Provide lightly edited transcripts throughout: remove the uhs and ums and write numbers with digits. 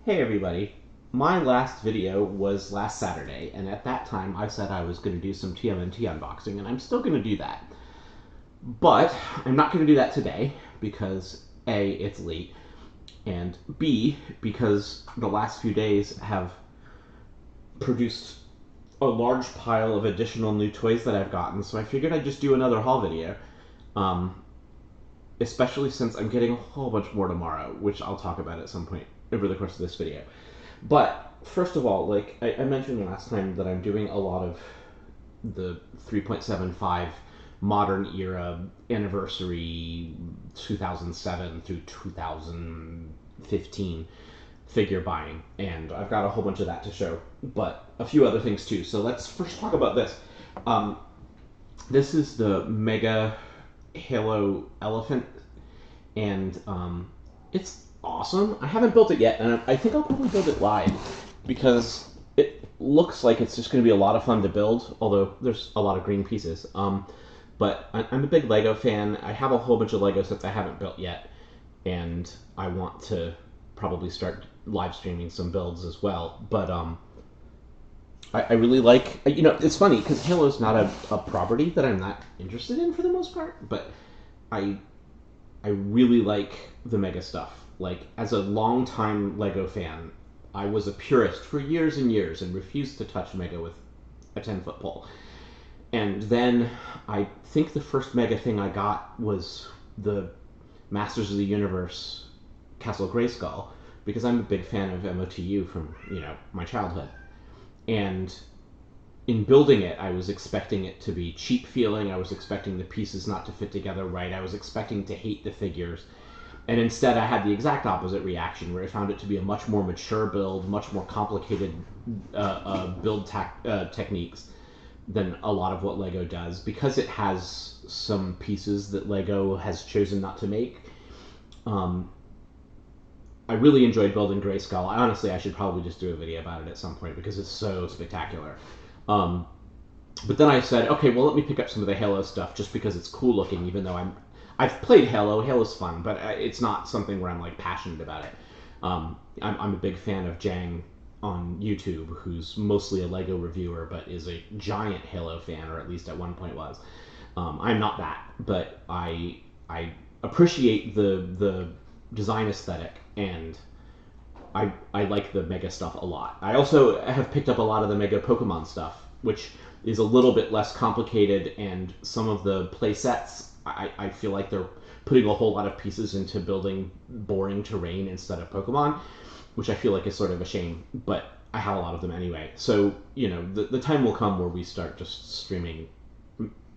Hey everybody, my last video was last Saturday, and at that time I said I was going to do some TMNT unboxing, and I'm still going to do that. But I'm not going to do that today because A, it's late, and B, because the last few days have produced a large pile of additional new toys that I've gotten, so I figured I'd just do another haul video. Especially since I'm getting a whole bunch more tomorrow, which I'll talk about at some point over the course of this video. But first of all, like I mentioned last time, that I'm doing a lot of the 3.75 modern era anniversary 2007 through 2015 figure buying, and I've got a whole bunch of that to show, but a few other things too. So let's first talk about this. This is the Mega Halo Elephant, and it's awesome. I haven't built it yet, and I think I'll probably build it live because it looks like it's just going to be a lot of fun to build, although there's a lot of green pieces. But I'm a big Lego fan. I have a whole bunch of Lego sets I haven't built yet, and I want to probably start live streaming some builds as well. But I really like, it's funny because Halo's not a property that I'm not interested in for the most part, but I really like the Mega stuff. Like, as a longtime Lego fan, I was a purist for years and years and refused to touch Mega with a 10-foot pole. And then I think the first Mega thing I got was the Masters of the Universe Castle Grayskull, because I'm a big fan of MOTU from, my childhood. And in building it, I was expecting it to be cheap feeling. I was expecting the pieces not to fit together right. I was expecting to hate the figures. And instead, I had the exact opposite reaction, where I found it to be a much more mature build, much more complicated build techniques than a lot of what Lego does, because it has some pieces that Lego has chosen not to make. I really enjoyed building Grayskull. Honestly, I should probably just do a video about it at some point because it's so spectacular. But then I said, okay, well, let me pick up some of the Halo stuff just because it's cool looking, even though I've played Halo. Halo's fun, but it's not something where I'm like passionate about it. I'm a big fan of Jang on YouTube, who's mostly a Lego reviewer, but is a giant Halo fan, or at least at one point was. I'm not that, but I appreciate the design aesthetic, and I like the Mega stuff a lot. I also have picked up a lot of the Mega Pokemon stuff, which is a little bit less complicated, and some of the play sets, I feel like they're putting a whole lot of pieces into building boring terrain instead of Pokemon, which I feel like is sort of a shame, but I have a lot of them anyway. So, the time will come where we start just streaming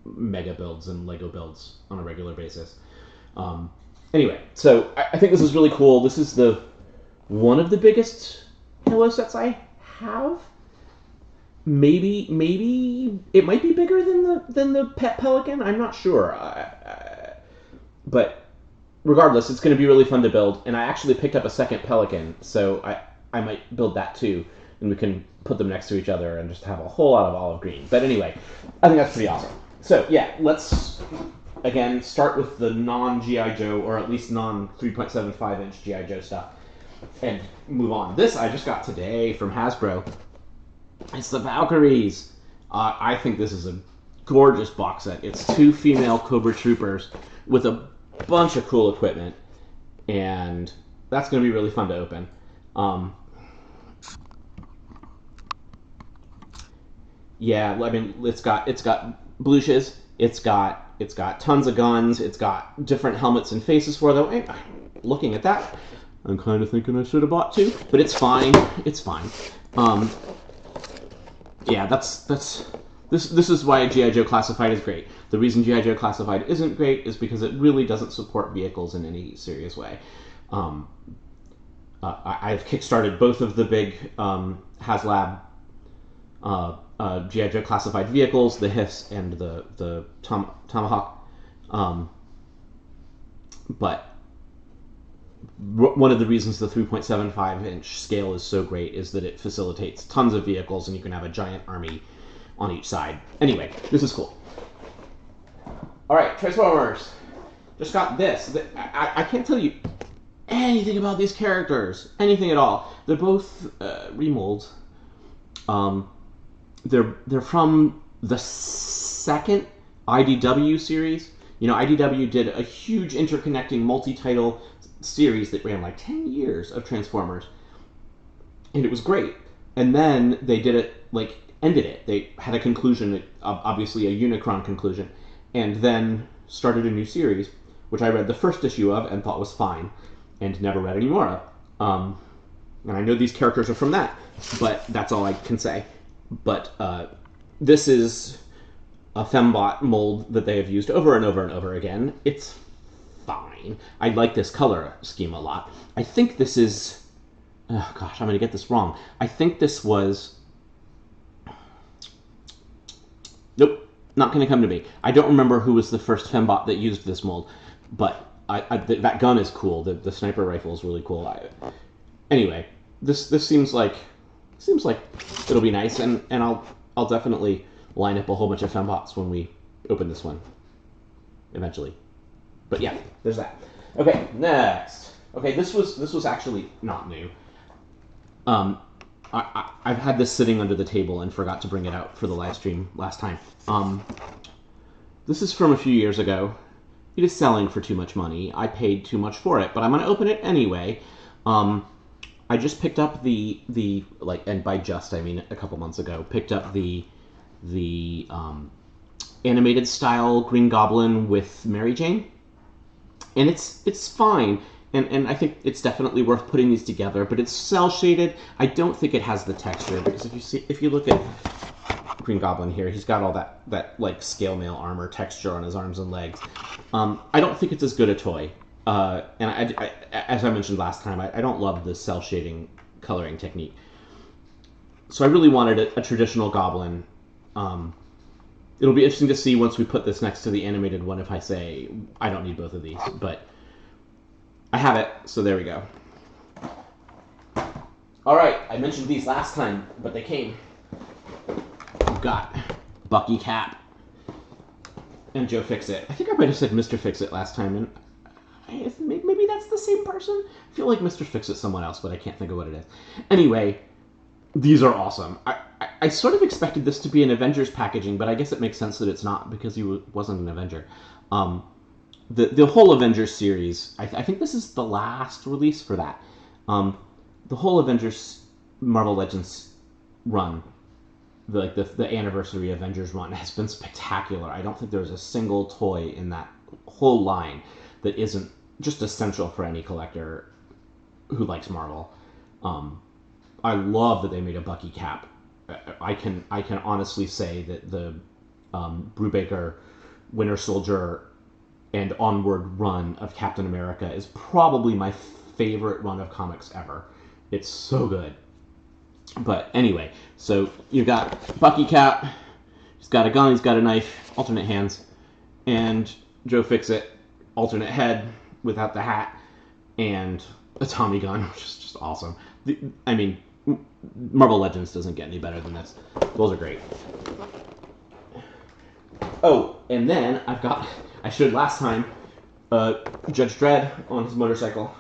Mega builds and Lego builds on a regular basis. Anyway, so I think this is really cool. This is one of the biggest Halo sets I have. Maybe it might be bigger than the Pet Pelican. I'm not sure. But regardless, it's going to be really fun to build. And I actually picked up a second Pelican, so I might build that too, and we can put them next to each other and just have a whole lot of olive green. But anyway, I think that's pretty awesome. So yeah, let's again start with the non-G.I. Joe, or at least non-3.75-inch G.I. Joe stuff, and move on. This I just got today from Hasbro. It's the Valkyries. I think this is a gorgeous box set. It's 2 female Cobra Troopers with a bunch of cool equipment, and that's going to be really fun to open. Yeah, I mean, it's got blouses, it's got tons of guns, it's got different helmets and faces for them. And looking at that, I'm kind of thinking I should have bought 2, but it's fine. It's fine. Yeah, this is why G.I. Joe Classified is great. The reason G.I. Joe Classified isn't great is because it really doesn't support vehicles in any serious way. I've kickstarted both of the big HasLab G.I. Joe Classified vehicles, the Hiss and the Tomahawk. But one of the reasons the 3.75-inch scale is so great is that it facilitates tons of vehicles, and you can have a giant army on each side. Anyway, this is cool. All right, Transformers. Just got this. I can't tell you anything about these characters, anything at all. They're both remolds. They're from the second IDW series. You know, IDW did a huge interconnecting multi-title series that ran like 10 years of Transformers, and it was great. And then they did it, like, ended it. They had a conclusion, obviously a Unicron conclusion, and then started a new series, which I read the first issue of and thought was fine, and never read any more of. And I know these characters are from that, but that's all I can say. But this is a Fembot mold that they have used over and over and over again. It's fine. I like this color scheme a lot. I think this is... Oh gosh, I'm going to get this wrong. I think this was... Nope, not going to come to me. I don't remember who was the first Fembot that used this mold, but that gun is cool. The sniper rifle is really cool. Anyway, this seems like it'll be nice, and I'll definitely line up a whole bunch of Fembots when we open this one eventually. But yeah, there's that. Okay, next. Okay, this was actually not new. I've had this sitting under the table and forgot to bring it out for the live stream last time. This is from a few years ago. It is selling for too much money. I paid too much for it, but I'm going to open it anyway. I just picked up the and by just I mean a couple months ago, picked up the animated style Green Goblin with Mary Jane, and it's fine. And I think it's definitely worth putting these together, but it's cell shaded. I don't think it has the texture, because if you look at Green Goblin here, he's got all that like scale mail armor texture on his arms and legs. I don't think it's as good a toy. And I, as I mentioned last time, I don't love the cell shading coloring technique. So I really wanted a traditional Goblin. It'll be interesting to see once we put this next to the animated one if I say I don't need both of these, but I have it, so there we go. Alright, I mentioned these last time, but they came. We've got Bucky Cap and Joe Fixit. I think I might have said Mr. Fixit last time, and maybe that's the same person? I feel like Mr. Fixit's someone else, but I can't think of what it is. Anyway, these are awesome. I sort of expected this to be an Avengers packaging, but I guess it makes sense that it's not, because he wasn't an Avenger. The whole Avengers series, I think this is the last release for that. The whole Avengers Marvel Legends run, the anniversary Avengers run, has been spectacular. I don't think there's a single toy in that whole line that isn't just essential for any collector who likes Marvel. I love that they made a Bucky Cap. I can honestly say that the Brubaker Winter Soldier and onward run of Captain America is probably my favorite run of comics ever. It's so good. But anyway, so you've got Bucky Cap, he's got a gun, he's got a knife, alternate hands, and Joe Fixit, alternate head without the hat, and a Tommy gun, which is just awesome. I mean, Marvel Legends doesn't get any better than this. Those are great. Oh, and then I showed last time, Judge Dredd on his motorcycle.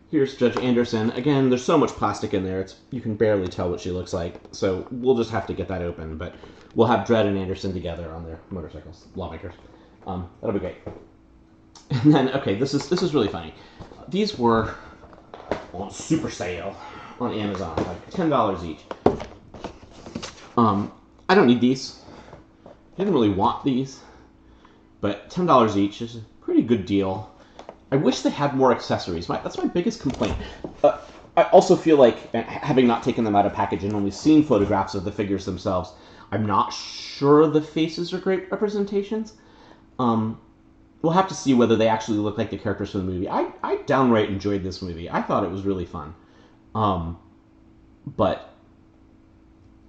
Here's Judge Anderson. Again, there's so much plastic in there, you can barely tell what she looks like, so we'll just have to get that open, but we'll have Dredd and Anderson together on their motorcycles, lawmakers. That'll be great. And then, okay, this is really funny. These were on super sale on Amazon, like $10 each. I don't need these. I didn't really want these, but $10 each is a pretty good deal. I wish they had more accessories. That's my biggest complaint. I also feel like, having not taken them out of package and only seen photographs of the figures themselves, I'm not sure the faces are great representations. We'll have to see whether they actually look like the characters from the movie. I downright enjoyed this movie. I thought it was really fun. But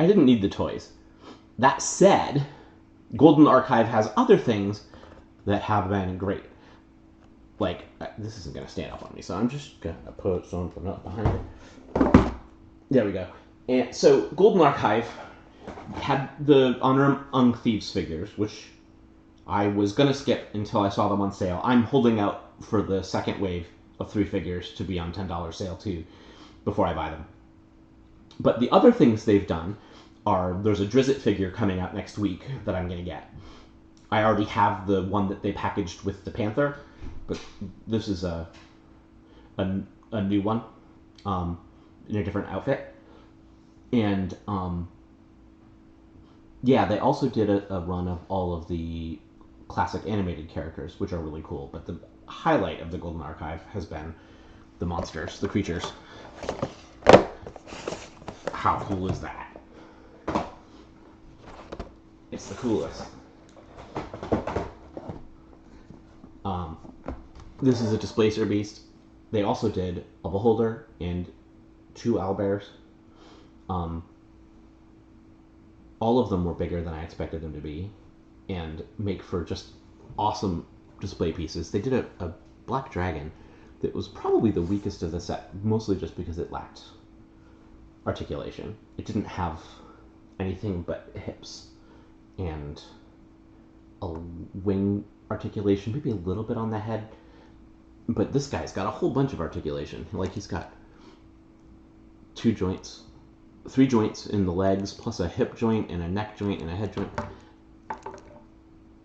I didn't need the toys. That said, Golden Archive has other things that have been great. Like, this isn't going to stand up on me, so I'm just going to put something up behind it. There we go. And so, Golden Archive had the Honor Among Thieves figures, which I was going to skip until I saw them on sale. I'm holding out for the second wave of 3 figures to be on $10 sale too before I buy them. But the other things they've done are, there's a Drizzt figure coming out next week that I'm going to get. I already have the one that they packaged with the Panther, but this is a new one in a different outfit. And yeah, they also did a run of all of the classic animated characters, which are really cool. But the highlight of the Golden Archive has been the monsters, the creatures. How cool is that? It's the coolest. This is a Displacer Beast. They also did a Beholder and 2 owlbears. All of them were bigger than I expected them to be, and make for just awesome display pieces. They did a black dragon that was probably the weakest of the set, mostly just because it lacked articulation. It didn't have anything but hips and a wing articulation, maybe a little bit on the head. But this guy's got a whole bunch of articulation. Like, he's got 3 joints in the legs, plus a hip joint and a neck joint and a head joint.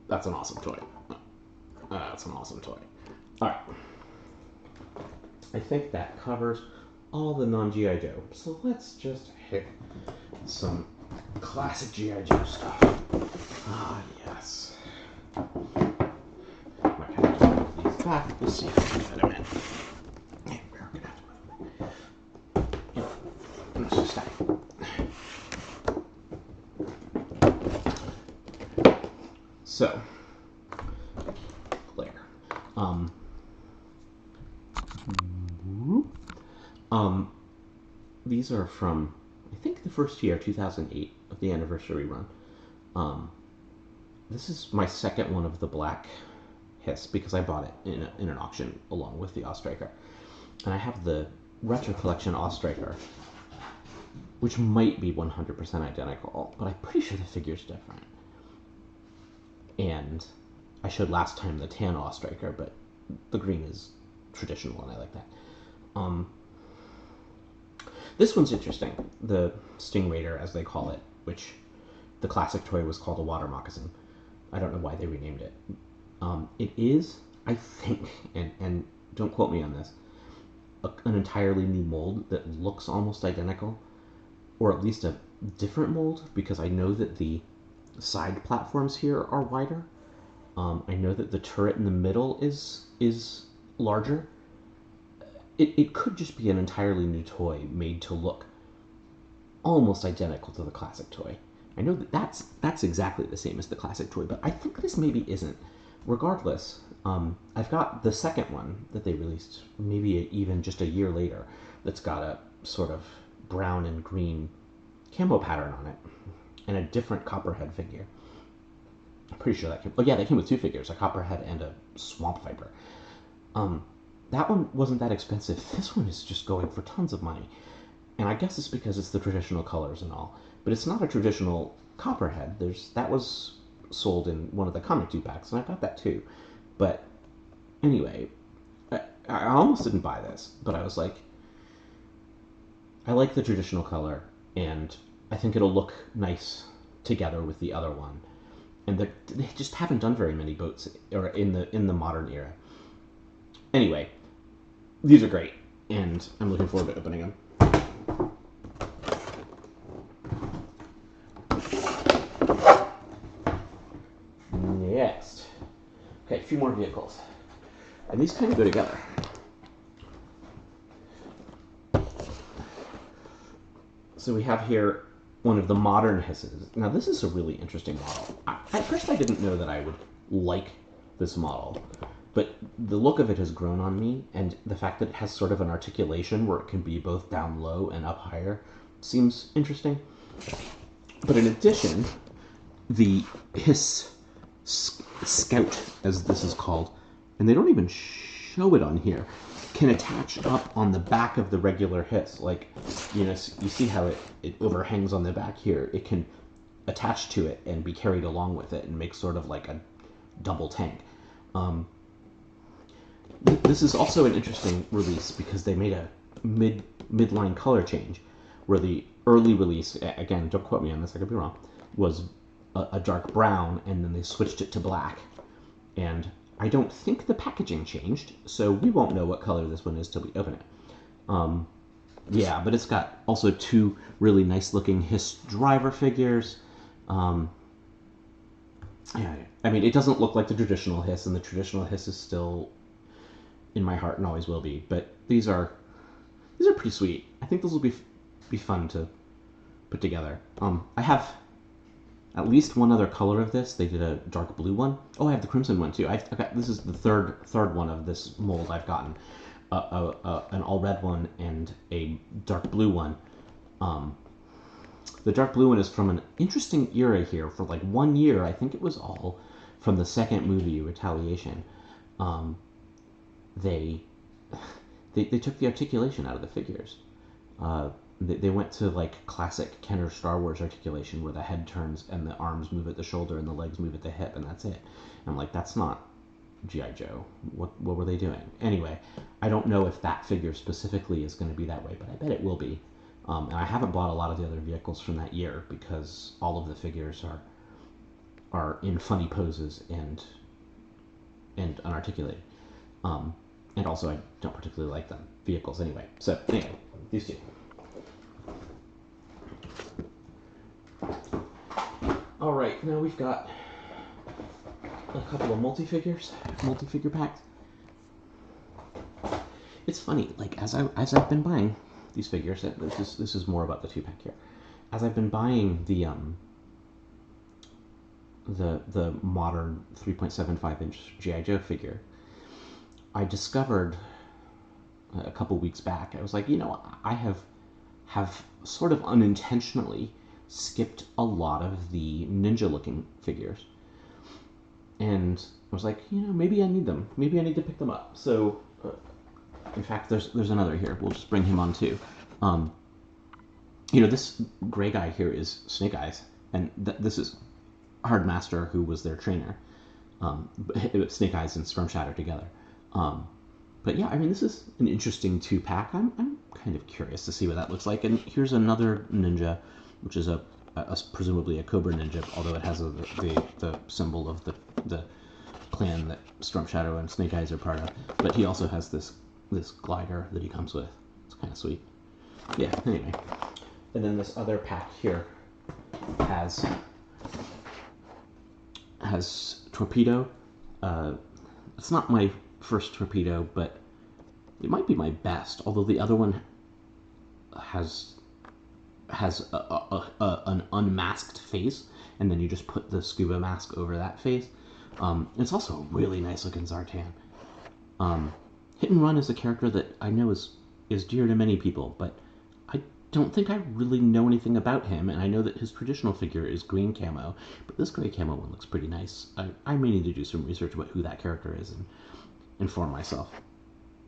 That's an awesome toy. That's an awesome toy. All right. I think that covers all the non-G.I. Joe. So let's just hit some classic G.I. Joe stuff. Ah, yes. Back. We'll see if I can fit them in. Hey, we're gonna have to move it. Let's just stay. So, Claire. These are from, I think, the first year, 2008, of the anniversary run. This is my second one of the black Hiss, because I bought it in an auction along with the Ostriker. And I have the Retro Collection Ostriker, which might be 100% identical, but I'm pretty sure the figure's different. And I showed last time the tan Ostriker, but the green is traditional, and I like that. This one's interesting. The Sting Raider, as they call it, which the classic toy was called a water moccasin. I don't know why they renamed it. It is, I think, and don't quote me on this, an entirely new mold that looks almost identical, or at least a different mold, because I know that the side platforms here are wider. I know that the turret in the middle is larger. It could just be an entirely new toy made to look almost identical to the classic toy. I know that that's exactly the same as the classic toy, but I think this maybe isn't. Regardless, I've got the second one that they released, maybe even just a year later, that's got a sort of brown and green camo pattern on it, and a different Copperhead figure. I'm pretty sure that came... Oh yeah, they came with 2 figures, a Copperhead and a Swamp Viper. That one wasn't that expensive. This one is just going for tons of money. And I guess it's because it's the traditional colors and all. But it's not a traditional Copperhead. That was sold in one of the comic 2-packs, and I got that too. But anyway, I almost didn't buy this, but I was like, I like the traditional color, and I think it'll look nice together with the other one. And they just haven't done very many boats or in the modern era. Anyway, these are great, and I'm looking forward to opening them. Next. Okay, a few more vehicles. And these kind of go together. So we have here one of the modern Hisses. Now this is a really interesting model. At first I didn't know that I would like this model, but the look of it has grown on me, and the fact that it has sort of an articulation where it can be both down low and up higher seems interesting. But in addition, the Hiss Scout, as this is called, and they don't even show it on here, can attach up on the back of the regular Hiss. Like, you know, you see how it overhangs on the back here. It can attach to it and be carried along with it and make sort of like a double tank. This is also an interesting release because they made a midline color change, where the early release, again, don't quote me on this, I could be wrong, was a dark brown, and then they switched it to black. And I don't think the packaging changed, so we won't know what color this one is till we open it. Yeah, but it's got also two really nice looking Hiss driver figures. Yeah, I mean, it doesn't look like the traditional Hiss, and the traditional Hiss is still in my heart and always will be. But these are pretty sweet. I think those will be fun to put together. I have at least one other color of this. They did a dark blue one. Oh, I have the crimson one too. I've got, this is the third one of this mold I've gotten. An all red one and a dark blue one. The dark blue one is from an interesting era here. For like 1 year, I think it was all from the second movie, Retaliation. They took the articulation out of the figures. They went to like classic Kenner Star Wars articulation, where the head turns and the arms move at the shoulder and the legs move at the hip, and that's it. And I'm like, that's not G.I. Joe. What were they doing? Anyway, I don't know if that figure specifically is going to be that way, but I bet it will be. And I haven't bought a lot of the other vehicles from that year because all of the figures are in funny poses and unarticulated. And also, I don't particularly like them vehicles anyway. So anyway, these two. All right, now we've got a couple of multi-figure packs. It's funny, like as I've been buying these figures, this is more about the 2-pack here. As I've been buying the modern 3.75-inch G.I. Joe figure, I discovered a couple weeks back, I was like, I have sort of unintentionally skipped a lot of the ninja-looking figures. And I was like, maybe I need them. Maybe I need to pick them up. So, in fact, there's another here. We'll just bring him on too. This gray guy here is Snake Eyes, and this is Hardmaster, who was their trainer. Snake Eyes and Storm Shadow together. But yeah, I mean, this is an interesting 2-pack. I'm kind of curious to see what that looks like. And here's another ninja, which is presumably a Cobra ninja, although it has the symbol of the clan that Storm Shadow and Snake Eyes are part of. But he also has this glider that he comes with. It's kind of sweet. Yeah, anyway. And then this other pack here has Torpedo. It's not my first Torpedo, but it might be my best, although the other one has an unmasked face, and then you just put the scuba mask over that face. It's also a really nice looking Zartan. Hit and Run is a character that I know is dear to many people, but I don't think I really know anything about him, and I know that his traditional figure is green camo, but this gray camo one looks pretty nice. I may need to do some research about who that character is and inform myself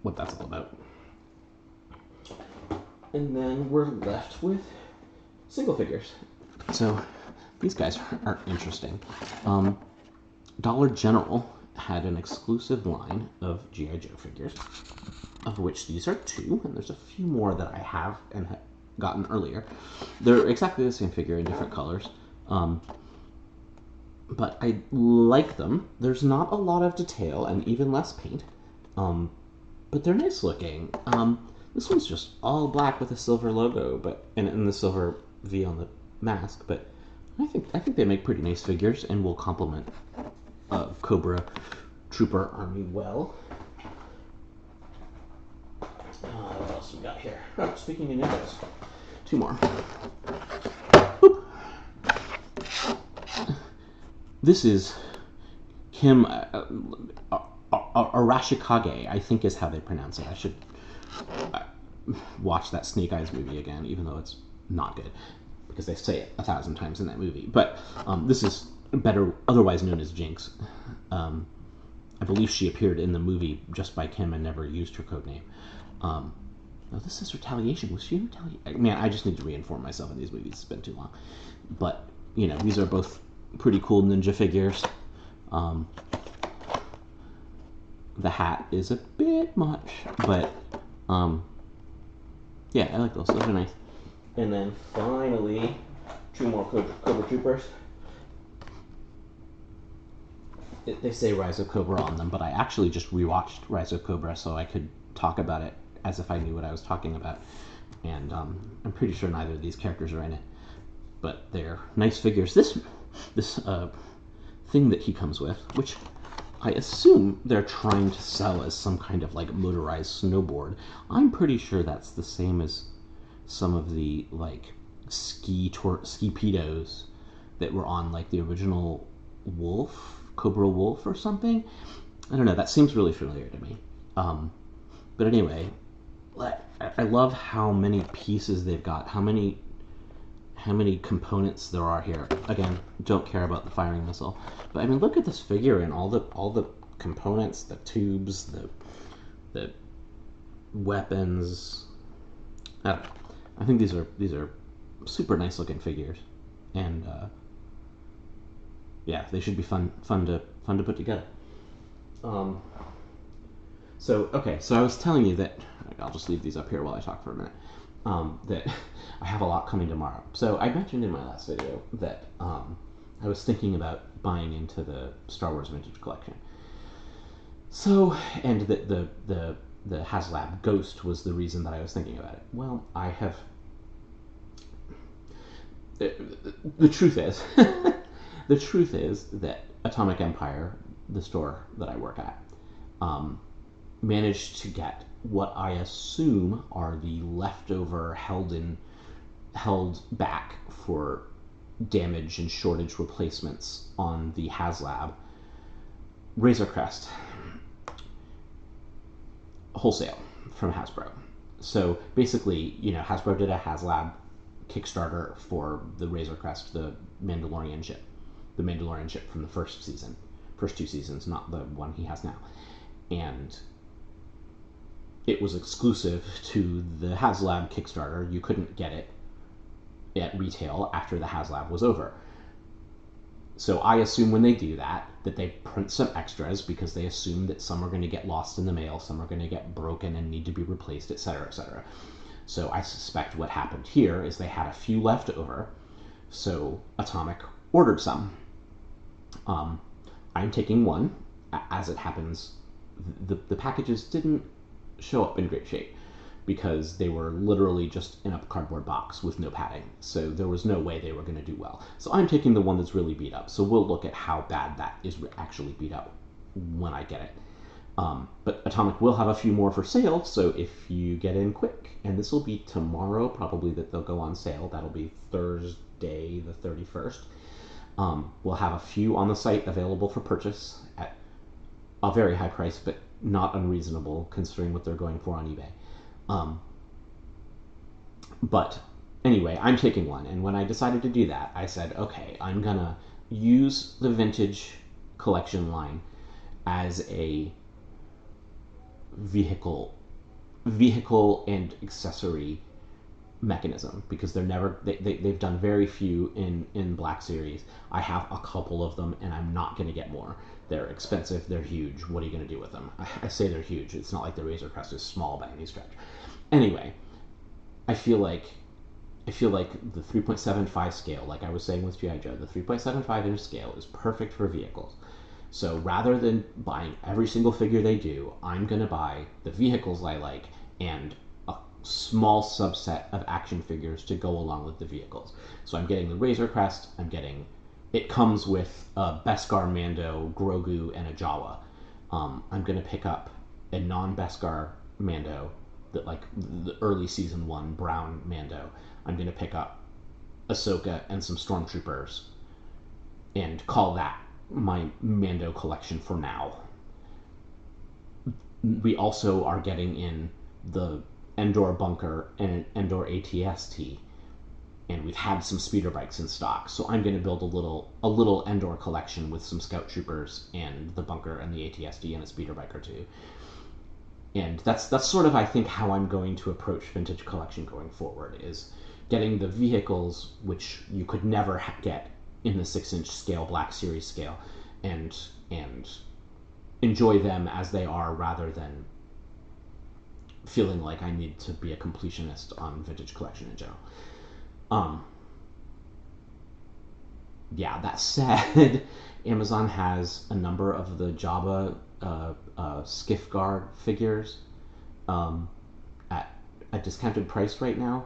what that's all about. And then we're left with single figures. So these guys are interesting. Dollar General had an exclusive line of G.I. Joe figures, of which these are 2, and there's a few more that I have and have gotten earlier. They're exactly the same figure in different colors. But I like them. There's not a lot of detail and even less paint, but they're nice looking. This one's just all black with a silver logo, and the silver V on the mask. But I think they make pretty nice figures and will complement Cobra Trooper Army well. What else we got here? Oh, speaking of ninjas, 2 more. Boop. This is Kim Arashikage, I think is how they pronounce it. I should watch that Snake Eyes movie again, even though it's not good, because they say it 1,000 times in that movie. But this is better, otherwise known as Jinx. I believe she appeared in the movie just by Kim and never used her code name. No, this is Retaliation. Was she in Retaliation? Man, I just need to reinform myself in these movies. It's been too long. But, these are both pretty cool ninja figures. The hat is a bit much, but yeah, I like those. Those are nice. And then finally, 2 more Cobra Troopers. They say Rise of Cobra on them, but I actually just rewatched Rise of Cobra so I could talk about it as if I knew what I was talking about. And I'm pretty sure neither of these characters are in it, but they're nice figures. This thing that he comes with, which I assume they're trying to sell as some kind of like motorized snowboard. I'm pretty sure that's the same as some of the like ski pedos that were on like the original Cobra Wolf or something. I don't know. That seems really familiar to me. But anyway, I love how many pieces they've got. How many components there are here. Again, don't care about the firing missile, but I mean, look at this figure and all the components, the tubes, the weapons. I think these are super nice looking figures, and yeah, they should be fun to put together. So I was telling you that I'll just leave these up here while I talk for a minute. That I have a lot coming tomorrow. So I mentioned in my last video that I was thinking about buying into the Star Wars Vintage Collection. So, and that the HasLab Ghost was the reason that I was thinking about it. Well, I have. The truth is, the truth is that Atomic Empire, the store that I work at, managed to get what I assume are the leftover held back for damage and shortage replacements on the HasLab Razor Crest wholesale from Hasbro. So basically, Hasbro did a HasLab Kickstarter for the Razor Crest, the Mandalorian ship from the first 2 seasons, not the one he has now. And it was exclusive to the HasLab Kickstarter. You couldn't get it at retail after the HasLab was over. So I assume when they do that they print some extras because they assume that some are going to get lost in the mail, some are going to get broken and need to be replaced, etc., etc. So I suspect what happened here is they had a few left over, so Atomic ordered some. I'm taking one. As it happens, the packages didn't show up in great shape because they were literally just in a cardboard box with no padding, so there was no way they were going to do well. So I'm taking the one that's really beat up, so we'll look at how bad that is actually beat up when I get it. But Atomic will have a few more for sale, so if you get in quick, and this will be tomorrow probably that they'll go on sale, that'll be Thursday the 31st, we'll have a few on the site available for purchase at a very high price, but not unreasonable considering what they're going for on eBay. But anyway, I'm taking one, and when I decided to do that, I said, okay, I'm gonna use the vintage collection line as a vehicle and accessory mechanism, because they've done very few in Black Series. I have a couple of them, and I'm not going to get more. They're expensive, they're huge. What are you going to do with them? I say they're huge. It's not like the Razor Crest is small by any stretch. Anyway, I feel like the 3.75 scale, like I was saying with G.I. Joe, the 3.75 inch scale is perfect for vehicles. So rather than buying every single figure they do, I'm going to buy the vehicles I like and a small subset of action figures to go along with the vehicles. So I'm getting the Razor Crest, it comes with a Beskar Mando, Grogu, and a Jawa. I'm going to pick up a non-Beskar Mando, like the early season 1 brown Mando. I'm going to pick up Ahsoka and some stormtroopers and call that my Mando collection for now. We also are getting in the Endor bunker and an Endor ATST, and we've had some speeder bikes in stock, so I'm going to build a little Endor collection with some scout troopers and the bunker and the ATST and a speeder bike or two. And that's sort of, I think, how I'm going to approach vintage collection going forward, is getting the vehicles which you could never get in the 6-inch scale, Black Series scale, and enjoy them as they are rather than feeling like I need to be a completionist on vintage collection in general. Um, yeah, that said, Amazon has a number of the Jabba Skiff Guard figures um, at a discounted price right now,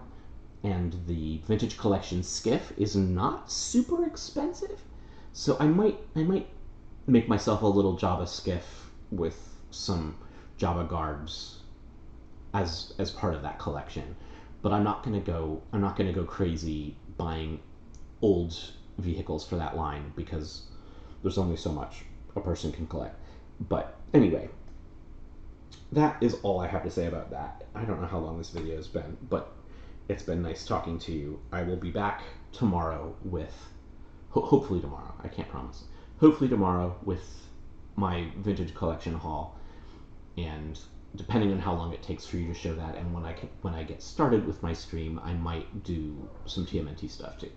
and the vintage collection skiff is not super expensive. So I might make myself a little Jabba skiff with some Jabba guards as part of that collection. But I'm not gonna go crazy buying old vehicles for that line because there's only so much a person can collect. But anyway, that is all I have to say about that. I don't know how long this video has been, but it's been nice talking to you. I will be back tomorrow with, hopefully tomorrow, I can't promise, hopefully tomorrow with my vintage collection haul, and depending on how long it takes for you to show that and when I get started with my stream, I might do some TMNT stuff too.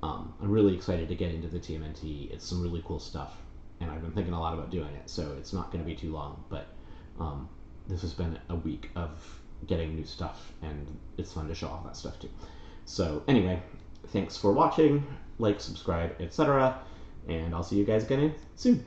I'm really excited to get into the TMNT. It's some really cool stuff, and I've been thinking a lot about doing it, so it's not going to be too long, but um, this has been a week of getting new stuff, and it's fun to show off that stuff too. So anyway, thanks for watching, like, subscribe, etc., and I'll see you guys again soon.